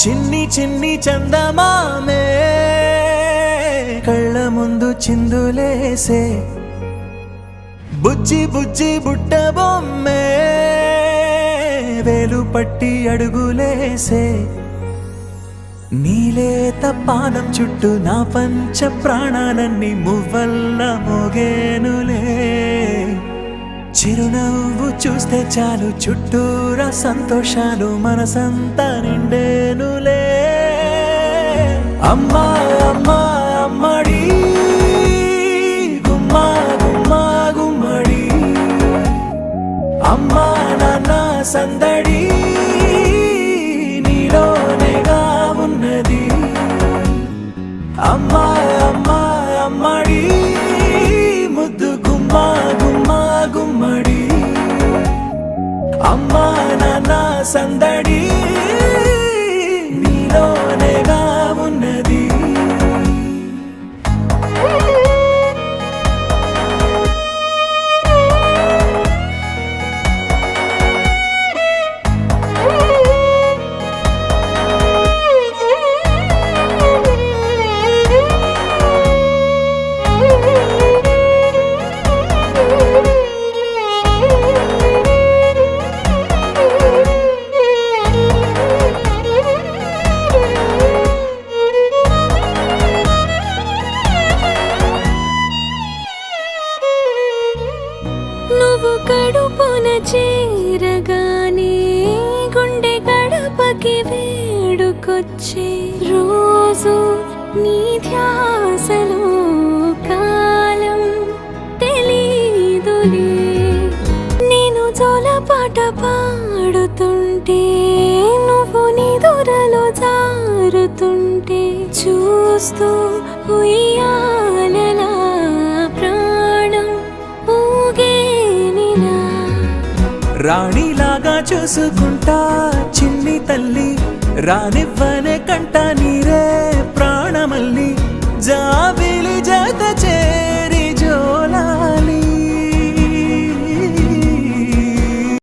చిన్ని చిన్ని చందమామే కళ్ళ ముందు చిందులేసే బుజ్జి బుజ్జి బుట్ట బొమ్మే వేలు పట్టి అడుగులేసే నీలేత పానం చుట్టూ నా పంచ ప్రాణాలన్నీ మువ్వల్ల మోగేనులే చిరునవ్వు చూస్తే చాలు చుట్టూరా సంతోషాలు మనసంతా నిండేనులే అమ్మా అమ్మా అమ్మడి గుమ్మా గుమ్మా గుమ్మడి అమ్మా నాన్న సందడి నీలోనేగా ఉన్నది అమ్మా అమ్మా అమ్మడి ముద్దు గుమ్మా గుమ్మా గుమ్మడి అమ్మా నాన్న సందడి నీలోనేగా ఉన్నది నువ్వు కడుపున చేరగానే గుండె గడపకి వేడుకొచ్చే రోజు నీ ధ్యాసలో కాలం తెలీదులే నేను జోలపాట పాడుతుంటే నువ్వు నిదురలో జారుతుంటే చూస్తూ ఉయ్యాలలా ప్రాణం ఊగేనిలా రాణిలాగా చూసుకుంటా చిన్ని తల్లి రానివ్వనే కంట నీరే ప్రాణమల్లి జాబిలి జత